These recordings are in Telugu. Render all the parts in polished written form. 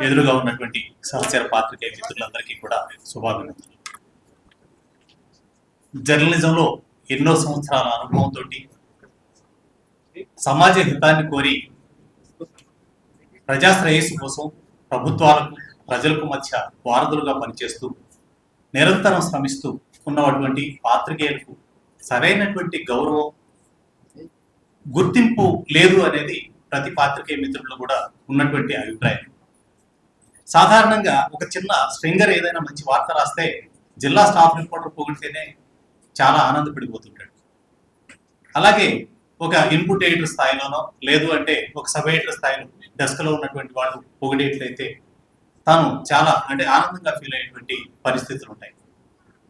ఎదురుగా ఉన్నటువంటి సహచర పాత్రికేయ మిత్రులందరికీ కూడా శుభాభినందనలు. జర్నలిజంలో ఎన్నో సంవత్సరాల అనుభవంతో సమాజ హితాన్ని కోరి ప్రజా శ్రేయస్సు కోసం ప్రభుత్వాలకు ప్రజలకు మధ్య వారధులుగా పనిచేస్తూ నిరంతరం శ్రమిస్తూ ఉన్నటువంటి పాత్రికేయులకు సరైనటువంటి గౌరవం గుర్తింపు లేదు అనేది ప్రతి పాత్రికేయ మిత్రులు కూడా ఉన్నటువంటి అభిప్రాయం. సాధారణంగా ఒక చిన్న స్ట్రింగర్ ఏదైనా మంచి వార్త రాస్తే జిల్లా స్టాఫ్ రిపోర్టర్ పొగిడితేనే చాలా ఆనందపడిపోతుంటాడు. అలాగే ఒక ఇన్పుట్ ఎడిటర్ స్థాయిలోనో లేదు అంటే ఒక సబ్ ఎడిటర్ స్థాయిలో డెస్క్లో ఉన్నటువంటి వాళ్ళు పొగిడేట్లయితే తాను చాలా ఆనందంగా ఫీల్ అయ్యేటువంటి పరిస్థితులు ఉంటాయి.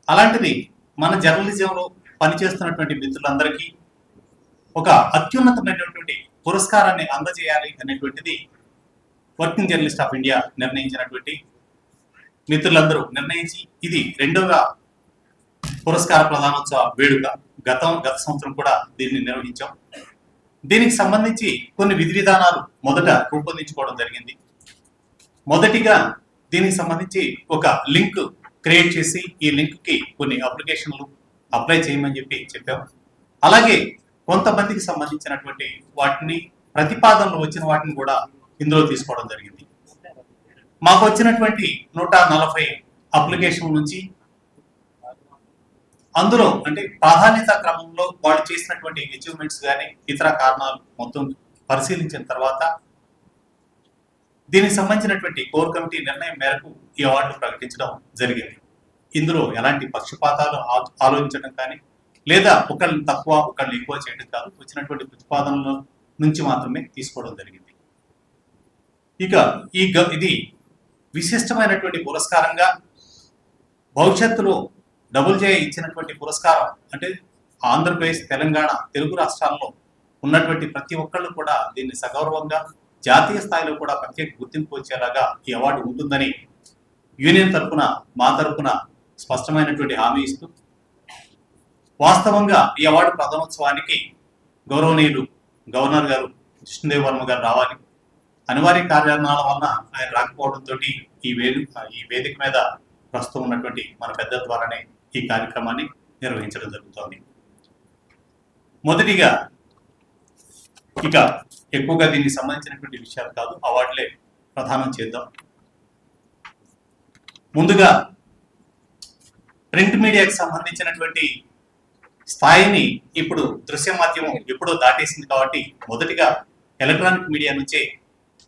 అలాంటిది మన జర్నలిజంలో పనిచేస్తున్నటువంటి మిత్రులందరికీ ఒక అత్యున్నతమైనటువంటి పురస్కారాన్ని అందజేయాలి అనేటువంటిది వర్కింగ్ జర్నలిస్ట్ ఆఫ్ ఇండియా నిర్ణయించినటువంటి మిత్రులందరూ నిర్ణయించి ఇది 2వ పురస్కార ప్రదానోత్సవ వేడుక. గత సంవత్సరం కూడా దీన్ని నిర్వహించాం. దీనికి సంబంధించి కొన్ని విధి విధానాలు మొదట రూపొందించుకోవడం జరిగింది. మొదటిగా దీనికి సంబంధించి ఒక లింక్ క్రియేట్ చేసి ఈ లింక్ కి కొన్ని అప్లికేషన్లు అప్లై చేయమని చెప్పాం. అలాగే కొంతమందికి సంబంధించినటువంటి వాటిని ప్రతిపాదనలు వచ్చిన వాటిని కూడా ఇందులో తీసుకోవడం జరిగింది. మాకు వచ్చినటువంటి 140 అప్లికేషన్ల నుంచి అందులో ప్రాధాన్యత క్రమంలో వాళ్ళు చేసినటువంటి అచీవ్మెంట్స్ కానీ ఇతర కారణాలు మొత్తం పరిశీలించిన తర్వాత దీనికి సంబంధించినటువంటి కోర్ కమిటీ నిర్ణయం మేరకు ఈ అవార్డు ప్రకటించడం జరిగింది. ఇందులో ఎలాంటి పక్షపాతాలు ఆలోచించడం కానీ లేదా ఒకళ్ళని తక్కువ ఒకళ్ళని ఎక్కువ చేయడం కాదు, వచ్చినటువంటి ప్రతిపాదనల నుంచి మాత్రమే తీసుకోవడం జరిగింది. ఇక ఇది విశిష్టమైనటువంటి పురస్కారంగా భవిష్యత్తులో డబుల్-జే ఇచ్చినటువంటి పురస్కారం ఆంధ్రప్రదేశ్, తెలంగాణ, తెలుగు రాష్ట్రాల్లో ఉన్నటువంటి ప్రతి ఒక్కళ్ళు కూడా దీన్ని సగౌరవంగా జాతీయ స్థాయిలో కూడా ప్రత్యేక గుర్తింపు వచ్చేలాగా ఈ అవార్డు ఉంటుందని యూనియన్ తరఫున మా తరఫున స్పష్టమైనటువంటి హామీ ఇస్తూ వాస్తవంగా ఈ అవార్డు ప్రధానోత్సవానికి గౌరవనీయులు గవర్నర్ గారు కృష్ణదేవ్ వర్మ గారు రావాలి. అనివార్య కారణాల వలన ఆయన రాకపోవడంతో ఈ వేదిక మీద ప్రస్తుతం ఉన్నటువంటి మన పెద్దల ద్వారానే ఈ కార్యక్రమాన్ని నిర్వహించడం జరుగుతోంది. మొదటిగా ఇక ఎక్కువగా దీనికి సంబంధించినటువంటి విషయాలు కాదు, అవార్డులే ప్రదానం చేద్దాం. ముందుగా ప్రింట్ మీడియాకి సంబంధించినటువంటి స్థాయిని ఇప్పుడు దృశ్య మాధ్యమం ఎప్పుడో దాటేసింది కాబట్టి మొదటిగా ఎలక్ట్రానిక్ మీడియా నుంచే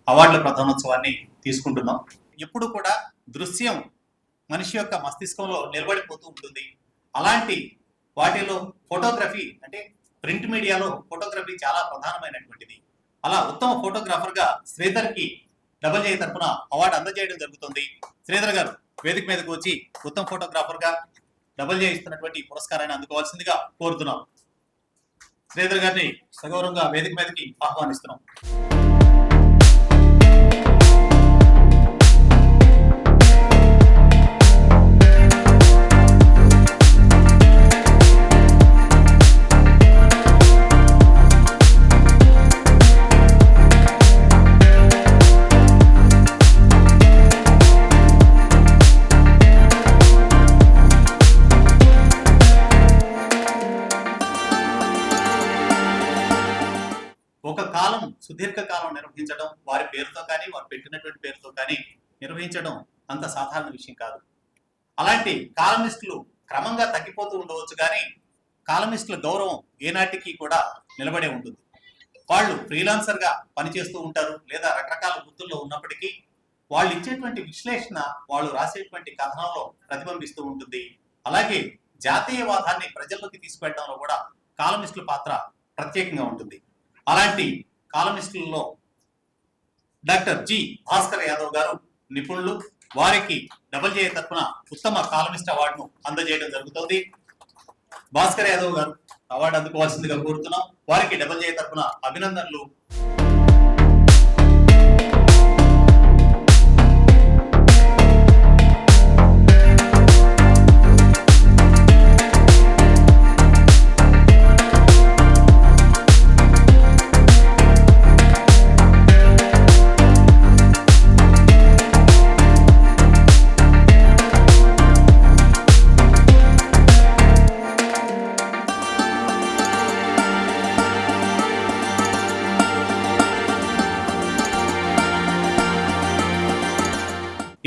అవార్డుల ప్రధానోత్సవాన్ని తీసుకుంటున్నాం. ఎప్పుడు కూడా దృశ్యం మనిషి యొక్క మస్తిష్కంలో నిలబడిపోతూ ఉంటుంది. అలాంటి వాటిలో ఫోటోగ్రఫీ ప్రింట్ మీడియాలో ఫోటోగ్రఫీ చాలా ప్రధానమైనటువంటిది. అలా ఉత్తమ ఫోటోగ్రాఫర్గా శ్రీధర్కి డబుల్-జే తరఫున అవార్డు అందజేయడం జరుగుతుంది. శ్రీధర్ గారు వేదిక మీదకి వచ్చి ఉత్తమ ఫోటోగ్రాఫర్గా డబుల్-జే ఇస్తున్నటువంటి పురస్కారాన్ని అందుకోవాల్సిందిగా కోరుతున్నాం. శ్రీధర్ గారిని సగౌరవంగా వేదిక మీదకి ఆహ్వానిస్తున్నాం. సుదీర్ఘకాలం నిర్వహించడం, వారి పేరుతో కానీ వారు పెట్టినటువంటి పేరుతో కానీ నిర్వహించడం అంత సాధారణ విషయం కాదు. అలాంటి కాలమిస్టులు క్రమంగా తగ్గిపోతూ ఉండవచ్చు, కానీ కాలమిస్టుల గౌరవం ఏనాటికి కూడా నిలబడే ఉంటుంది. వాళ్ళు ఫ్రీలాన్సర్ గా పనిచేస్తూ ఉంటారు లేదా రకరకాల వృత్తుల్లో ఉన్నప్పటికీ వాళ్ళు ఇచ్చేటువంటి విశ్లేషణ, వాళ్ళు రాసేటువంటి కథనంలో ప్రతిబింబిస్తూ ఉంటుంది. అలాగే జాతీయవాదాన్ని ప్రజల్లోకి తీసుకెళ్లడంలో కూడా కాలమిస్టుల పాత్ర ప్రత్యేకంగా ఉంటుంది. అలాంటి కాలమిస్టులలో డాక్టర్ జి భాస్కర్ యాదవ్ గారు నిపుణులు. వారికి డబుల్-జే తరఫున ఉత్తమ కాలమిస్ట్ అవార్డును అందజేయడం జరుగుతుంది. భాస్కర్ యాదవ్ గారు అవార్డు అందుకోవాల్సిందిగా కోరుతున్నాం. వారికి డబుల్-జే తరఫున అభినందనలు.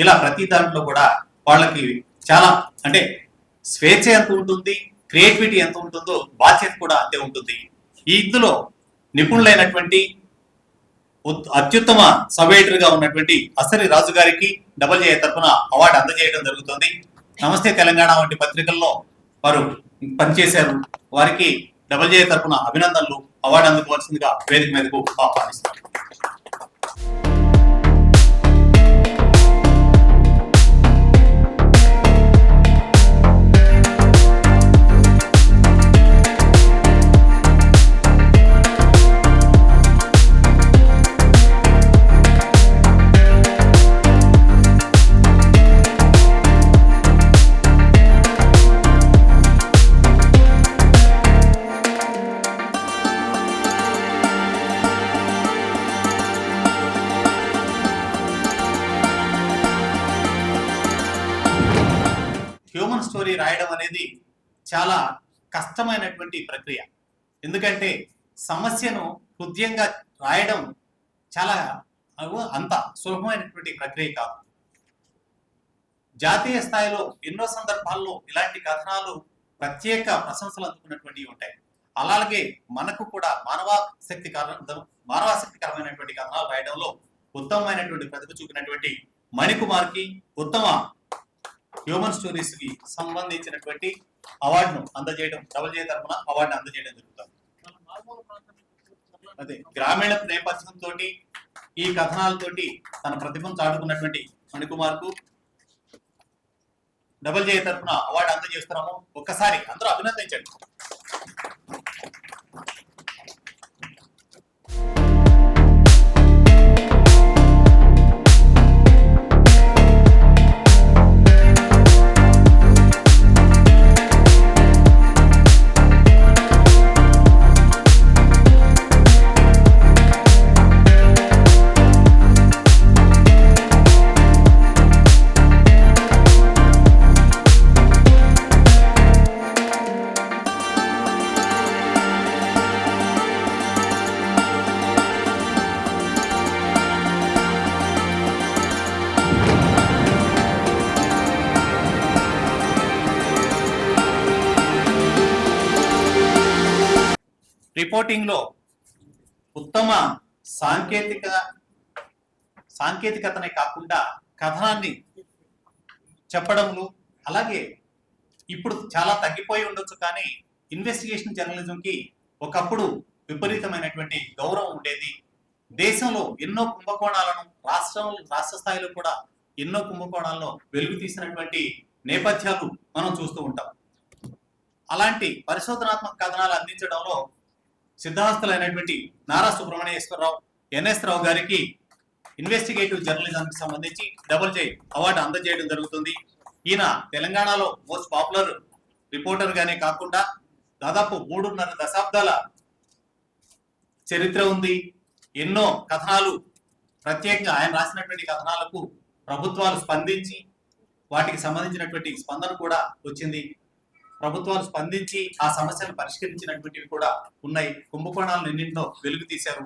ఇలా ప్రతి దాంట్లో కూడా వాళ్ళకి చాలా అంటే స్వేచ్ఛ ఎంత ఉంటుంది, క్రియేటివిటీ ఎంత ఉంటుందో బాధ్యత కూడా అంతే ఉంటుంది. ఇందులో నిపుణులైనటువంటి అత్యుత్తమ సబ్ ఎడిటర్ గా ఉన్నటువంటి అసరి రాజు గారికి డబల్ జే తరఫున అవార్డు అందజేయడం జరుగుతుంది. నమస్తే తెలంగాణ వంటి పత్రికల్లో వారు పనిచేశారు. వారికి డబల్ జే తరఫున అభినందనలు. అవార్డు అందుకోవాల్సిందిగా వేదిక మీదకు ఆహ్వానిస్తారు. హ్యూమన్ స్టోరీ రాయడం అనేది చాలా కష్టమైనటువంటి ప్రక్రియ. ఎందుకంటే సమస్యను హృదయంగా రాయడం చాలా అంత సులభమైనటువంటి ప్రక్రియ కాదు. జాతీయ స్థాయిలో ఎన్నో సందర్భాల్లో ఇలాంటి కథనాలు ప్రత్యేక ప్రశంసలు అందుకున్నటువంటివి ఉంటాయి. అలాగే మనకు కూడా మానవాసక్తికరమైనటువంటి కథనాలు రాయడంలో ఉత్తమమైనటువంటి ప్రతిభ చూపినటువంటి మణికుమార్కి ఉత్తమ హ్యూమన్ స్టోరీస్ కి సంబంధించినటువంటి అవార్డును అందజేయడం, డబల్ జే తరఫున అవార్డును అందజేయడం జరుగుతుంది. అదే గ్రామీణ నేపథ్యంతో ఈ కథనాలతోటి తన ప్రతిభను చాటుకున్నటువంటి మణికుమార్ కు డబల్ జే తరఫున అవార్డు అందజేస్తున్నాము. ఒక్కసారి అందరూ అభినందించండి. రిపోర్టింగ్ లో ఉత్తమ సాంకేతికతనే కాకుండా కథనాన్ని చెప్పడంలో, అలాగే ఇప్పుడు చాలా తగ్గిపోయి ఉండొచ్చు కానీ ఇన్వెస్టిగేషన్ జర్నలిజంకి ఒకప్పుడు విపరీతమైనటువంటి గౌరవం ఉండేది. దేశంలో ఎన్నో కుంభకోణాలను రాష్ట్ర స్థాయిలో కూడా ఎన్నో కుంభకోణాలను వెలుగు తీసినటువంటి నేపథ్యాలు మనం చూస్తూ ఉంటాం. అలాంటి పరిశోధనాత్మక కథనాలు అందించడంలో సిద్ధాస్తులైనటువంటి నారా సుబ్రహ్మణ్యేశ్వరరావు, ఎన్ఎస్ రావు గారికి ఇన్వెస్టిగేటివ్ జర్నలిజంకి సంబంధించి డబల్ జే అవార్డు అందజేయడం జరుగుతుంది. ఈయన తెలంగాణలో మోస్ట్ పాపులర్ రిపోర్టర్ గానే కాకుండా దాదాపు 3.5 దశాబ్దాల చరిత్ర ఉంది. ఎన్నో కథనాలు ప్రత్యేకంగా ఆయన రాసినటువంటి కథనాలకు ప్రభుత్వాలు స్పందించి వాటికి సంబంధించినటువంటి స్పందన కూడా వచ్చింది. ప్రభుత్వాలు స్పందించి ఆ సమస్యను పరిష్కరించినటువంటివి కూడా ఉన్నాయి. కుంభకోణాలను ఎన్నింటినో వెలుగు తీశారు.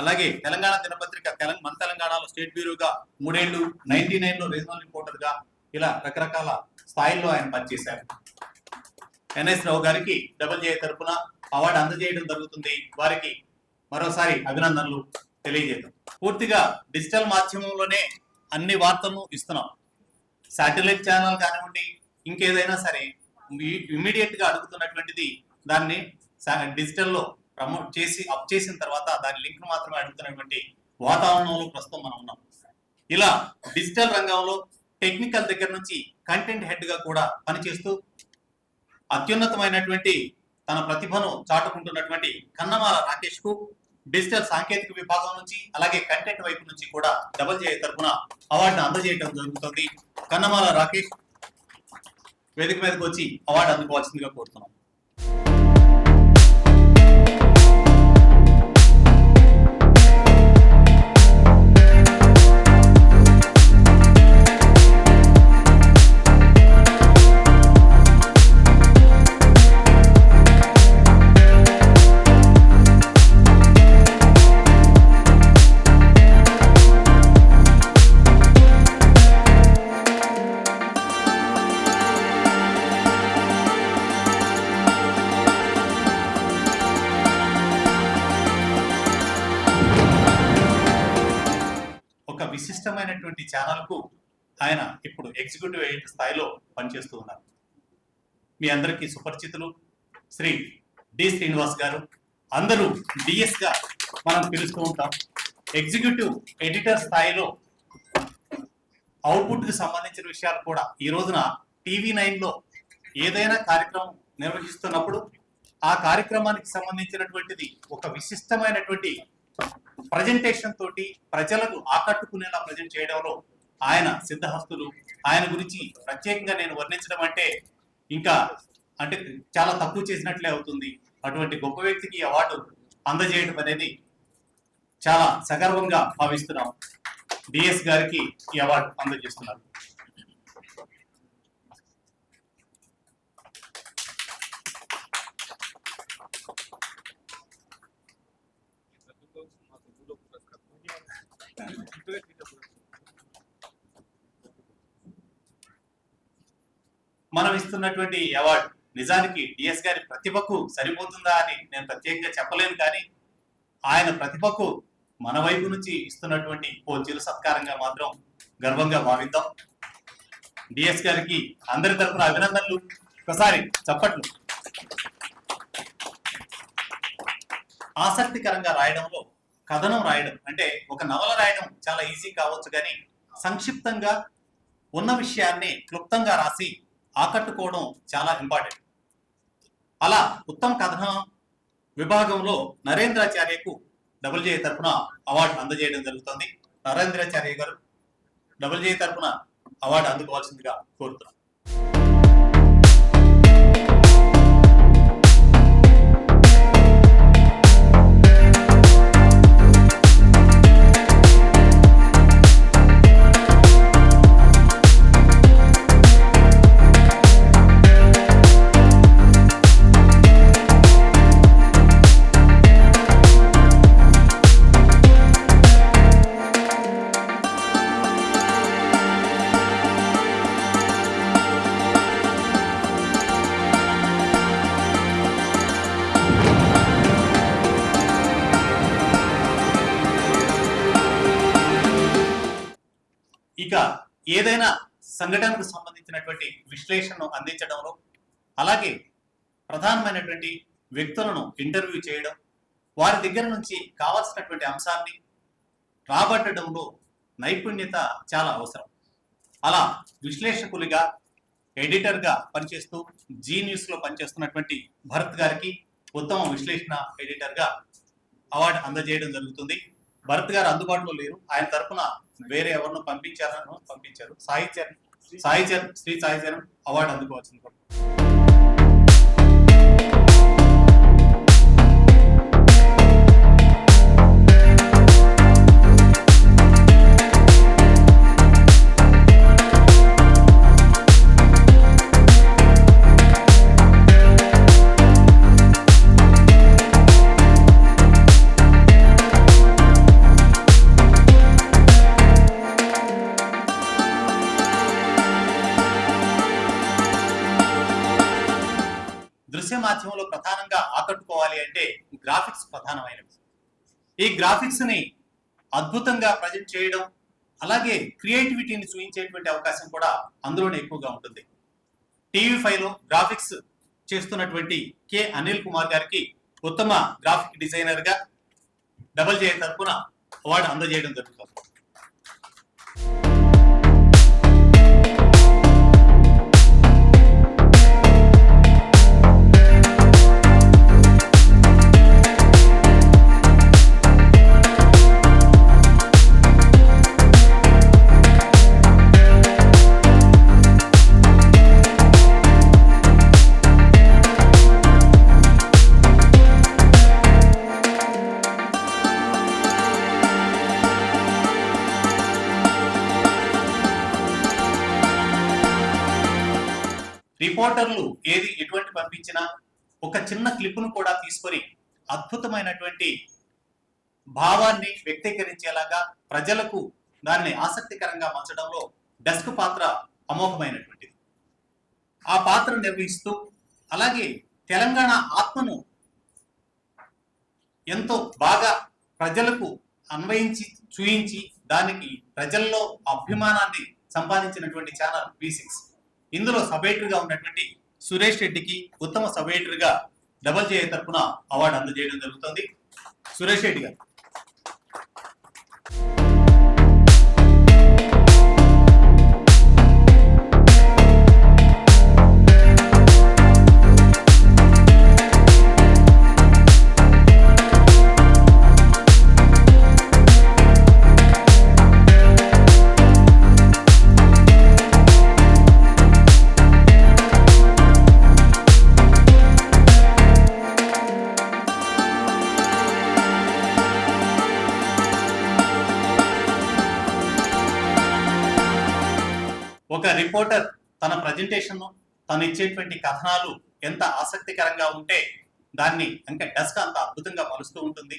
అలాగే తెలంగాణ దినపత్రిక మన తెలంగాణలో స్టేట్ బ్యూరోగా 3 ఏళ్లు, 99లో రీజనల్ రిపోర్టర్ గా ఇలా రకరకాల స్థాయిల్లో ఆయన పనిచేశారు. ఎన్ఎస్ రావు గారికి డబల్ జే తరఫున అవార్డు అందజేయడం జరుగుతుంది. వారికి మరోసారి అభినందనలు తెలియజేద్దాం. పూర్తిగా డిజిటల్ మాధ్యమంలోనే అన్ని వార్తలను ఇస్తున్నాం. శాటిలైట్ ఛానల్ కానివ్వండి, ఇంకేదైనా సరే ఇమీడియట్ గా అడుగుతున్నటువంటిది దాన్ని డిజిటల్లో ప్రమోట్ చేసి అప్ చేసిన తర్వాత దాని లింక్ మాత్రమే అడుగుతున్నటువంటి వాతావరణంలో ప్రస్తుతం మనం ఉన్నాం. ఇలా డిజిటల్ రంగంలో టెక్నికల్ దగ్గర నుంచి కంటెంట్ హెడ్ గా కూడా పనిచేస్తూ అత్యున్నతమైనటువంటి తన ప్రతిభను చాటుకుంటున్నటువంటి కన్నమాల రాకేష్ కు డిజిటల్ సాంకేతిక విభాగం నుంచి అలాగే కంటెంట్ వైపు నుంచి కూడా డబల్ జే తరఫున అవార్డును అందజేయడం జరుగుతుంది. కన్నమాల రాకేష్ వేదిక మీదకి వచ్చి అవార్డు అందుకోవాల్సిందిగా కోరుతున్నాం. ప్రముఖమైనటువంటి ఛానల్కు ఆయన ఇప్పుడు ఎగ్జిక్యూటివ్ ఎడిటర్ స్థాయిలో పనిచేస్తూ ఉన్నారు. మీ అందరికీ సుపరిచితులు శ్రీ డి శ్రీనివాస్ గారు. అందరూ డిఎస్ గా మనం పిలుస్తూ ఉంటాం. ఎగ్జిక్యూటివ్ ఎడిటర్ స్థాయిలో అవుట్పుట్ కి సంబంధించిన విషయాలు కూడా ఈ రోజున TV9లో ఏదైనా కార్యక్రమం నిర్వహిస్తున్నప్పుడు ఆ కార్యక్రమానికి సంబంధించినటువంటిది ఒక విశిష్టమైనటువంటి ప్రజెంటేషన్ తోటి ప్రజలకు ఆకట్టుకునేలా ప్రజెంట్ చేయడంలో ఆయన సిద్ధహస్తులు. ఆయన గురించి ప్రత్యేకంగా నేను వర్ణించడం అంటే చాలా తక్కువ చేసినట్లే అవుతుంది. అటువంటి గొప్ప వ్యక్తికి అవార్డు అందజేయడం అనేది చాలా సగర్వంగా భావిస్తున్నాం. డిఎస్ గారికి ఈ అవార్డు అందజేస్తున్నారు. మనం ఇస్తున్నటువంటి అవార్డు నిజానికి డిఎస్ గారి ప్రతిభకు సరిపోతుందా అని నేను ప్రత్యేకంగా చెప్పలేను, కానీ ఆయన ప్రతిభకు మన వైపు నుంచి ఇస్తున్నటువంటి ఓ చిరు సత్కారంగా మాత్రం గర్వంగా భావిద్దాం. డిఎస్ గారికి అందరి తరఫున అభినందనలు. ఒకసారి చప్పట్లు. ఆసక్తికరంగా రాయడంలో కథనం రాయడం అంటే ఒక నవల రాయడం చాలా ఈజీ కావచ్చు, కానీ సంక్షిప్తంగా ఉన్న విషయాన్ని క్లుప్తంగా రాసి ఆకట్టుకోవడం చాలా ఇంపార్టెంట్. అలా ఉత్తమ కథనం విభాగంలో నరేంద్రాచార్యకు WJ తరఫున అవార్డు అందజేయడం జరుగుతుంది. నరేంద్రాచార్య గారు WJ తరఫున అవార్డు అందుకోవాల్సిందిగా కోరుతున్నాం. ఇక ఏదైనా సంఘటనకు సంబంధించినటువంటి విశ్లేషణను అందించడంలో, అలాగే ప్రధానమైనటువంటి వ్యక్తులను ఇంటర్వ్యూ చేయడం, వారి దగ్గర నుంచి కావాల్సినటువంటి అంశాన్ని రాబట్టడంలో నైపుణ్యత చాలా అవసరం. అలా విశ్లేషకులుగా ఎడిటర్గా పనిచేస్తూ జీ న్యూస్లో పనిచేస్తున్నటువంటి భరత్ గారికి ఉత్తమ విశ్లేషణ ఎడిటర్గా అవార్డు అందజేయడం జరుగుతుంది. భరత్ గారు అందుబాటులో లేరు. ఆయన తరఫున వేరే ఎవరినో పంపించారు. శ్రీ సాయి చరణ్ అవార్డు అందుకోవాల్సింది. దృశ్య మాధ్యమంలో ప్రధానంగా ఆకట్టుకోవాలి అంటే గ్రాఫిక్స్ ప్రధానమైనవి. ఈ గ్రాఫిక్స్ ని అద్భుతంగా ప్రజెంట్ చేయడం, అలాగే క్రియేటివిటీని చూపించేటువంటి అవకాశం కూడా అందులోనే ఎక్కువగా ఉంటుంది. TV5లో గ్రాఫిక్స్ చేస్తున్నటువంటి కె అనిల్ కుమార్ గారికి ఉత్తమ గ్రాఫిక్ డిజైనర్ గా WJ తరఫున అవార్డు అందజేయడం జరుగుతుంది. రిపోర్టర్లు ఎటువంటి పంపించినా ఒక చిన్న క్లిప్ను కూడా తీసుకొని అద్భుతమైనటువంటి భావాన్ని వ్యక్తీకరించేలాగా ప్రజలకు దాన్ని ఆసక్తికరంగా మార్చడంలో డెస్క్ పాత్ర అమోఘమైనటువంటిది. ఆ పాత్ర నిర్వహిస్తూ అలాగే తెలంగాణ ఆత్మను ఎంతో బాగా ప్రజలకు అన్వయించి చూయించి దానికి ప్రజల్లో అభిమానాన్ని సంపాదించినటువంటి ఛానల్ V6. ఇందులో సబ్ ఎడిటర్గా ఉన్నటువంటి సురేష్ రెడ్డికి ఉత్తమ సబ్ ఎడిటర్గా డబల్ జే తరఫున అవార్డు అందజేయడం జరుగుతుంది. సురేష్ రెడ్డి గారు. ఒక రిపోర్టర్ తన ప్రజెంటేషన్ తను ఇచ్చేటువంటి కథనాలు ఎంత ఆసక్తికరంగా ఉంటే దాన్ని ఇంకా డెస్క్ అంత అద్భుతంగా మలుస్తూ ఉంటుంది.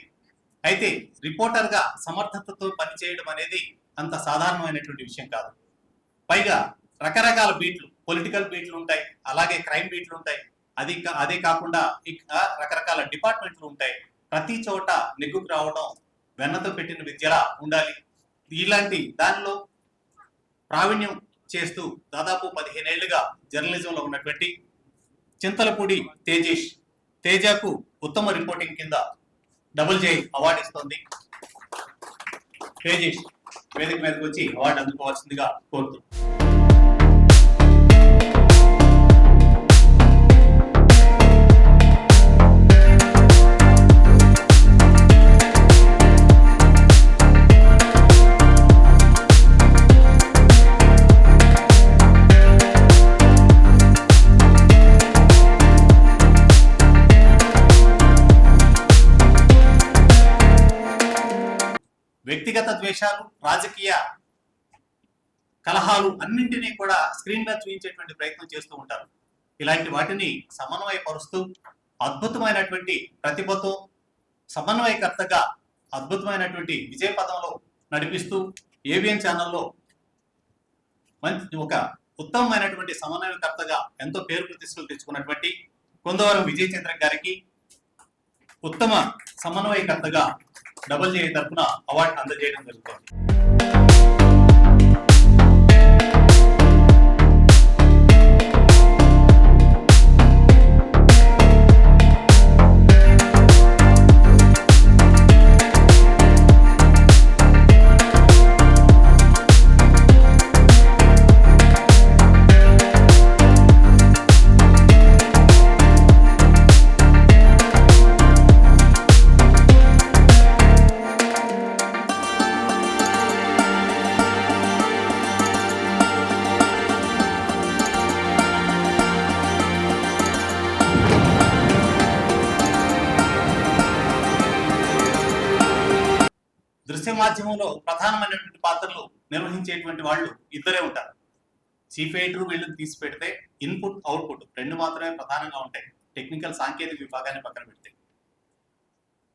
అయితే రిపోర్టర్ గా సమర్థతతో పనిచేయడం అనేది అంత సాధారణమైనటువంటి విషయం కాదు. పైగా రకరకాల బీట్లు, పొలిటికల్ బీట్లు ఉంటాయి, అలాగే క్రైమ్ బీట్లు ఉంటాయి, అదే కాకుండా రకరకాల డిపార్ట్మెంట్లు ఉంటాయి. ప్రతి చోట నెగ్గుకు రావడం వెన్నతో పెట్టిన విద్యలా ఉండాలి. ఇలాంటి దానిలో ప్రావీణ్యం చేస్తూ దాదాపు 15 ఏళ్లుగా జర్నలిజంలో ఉన్నటువంటి చింతలపూడి తేజకు ఉత్తమ రిపోర్టింగ్ కింద డబుల్ జే అవార్డు ఇస్తోంది. తేజేష్ వేదిక మీదకి వచ్చి అవార్డు అందుకోవాల్సిందిగా కోరుతూ. వ్యక్తిగత ద్వేషాలు, రాజకీయ కలహాలు అన్నింటినీ కూడా స్క్రీన్ మీద చూపించేటువంటి ప్రయత్నం చేస్తూ ఉంటారు. ఇలాంటి వాటిని సమన్వయపరుస్తూ అద్భుతమైనటువంటి ప్రతిభతో సమన్వయకర్తగా అద్భుతమైనటువంటి విజయ పదంలో నడిపిస్తూ ఏబిఎన్ ఛానల్లో ఒక ఉత్తమమైనటువంటి సమన్వయకర్తగా ఎంతో పేరు ప్రతిష్టలు తెచ్చుకున్నటువంటి కొందవరం విజయ చంద్ర గారికి ఉత్తమ సమన్వయకర్తగా డబుల్ జే తరఫున అవార్డు అందజేయడం జరుగుతుంది. దృశ్య మాధ్యమంలో ప్రధానమైనటువంటి పాత్రలు నిర్వహించేటువంటి వాళ్ళు ఇద్దరే ఉంటారు. చీఫ్ ఎడిటర్ వీళ్ళని తీసి పెడితే ఇన్పుట్ అవుట్పుట్ రెండు మాత్రమే ప్రధానంగా ఉంటాయి, టెక్నికల్ సాంకేతిక విభాగాన్ని పక్కన పెడితే.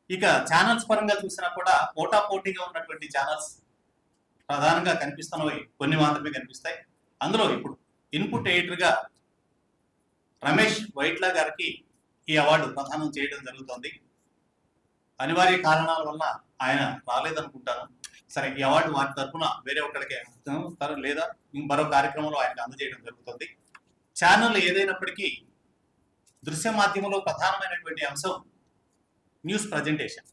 ఇక ఛానల్స్ పరంగా చూసినా కూడా పోటాపోటీగా ఉన్నటువంటి ఛానల్స్ ప్రధానంగా కనిపిస్తున్నవి కొన్ని మాత్రమే కనిపిస్తాయి. అందులో ఇప్పుడు ఇన్పుట్ ఎడిటర్గా రమేష్ వైట్ల గారికి ఈ అవార్డు ప్రదానం చేయడం జరుగుతుంది. అనివార్య కారణాల వల్ల ఆయన రాలేదనుకుంటాను. సరే, ఈ అవార్డు వారి తరఫున వేరే ఒక్కడికే లేదా మరో కార్యక్రమంలో ఆయనకు అందజేయడం జరుగుతుంది. ఛానల్ ఏదైనప్పటికీ దృశ్య మాధ్యమంలో ప్రధానమైనటువంటి అంశం న్యూస్ ప్రజెంటేషన్.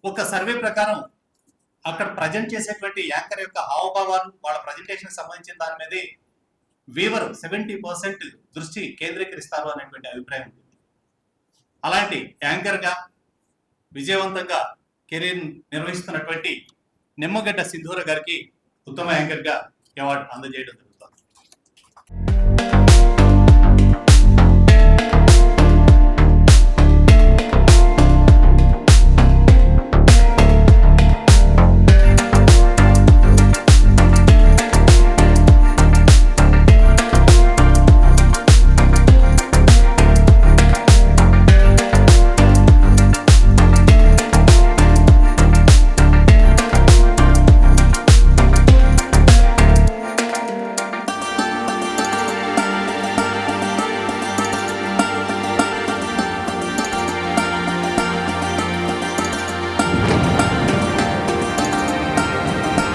ఒక సర్వే ప్రకారం అక్కడ ప్రజెంట్ చేసేటువంటి యాంకర్ యొక్క హావభావాలు, వాళ్ళ ప్రజెంటేషన్ సంబంధించిన దాని మీదే వీవర్ 70% దృష్టి కేంద్రీకరిస్తారు అనేటువంటి అభిప్రాయం ఉంటుంది. అలాంటి యాంకర్గా విజయవంతంగా కెరీర్ నిర్వహిస్తున్నటువంటి నిమ్మగడ్డ సింధూర గారికి ఉత్తమ యాంకర్గా అవార్డు అందజేయడం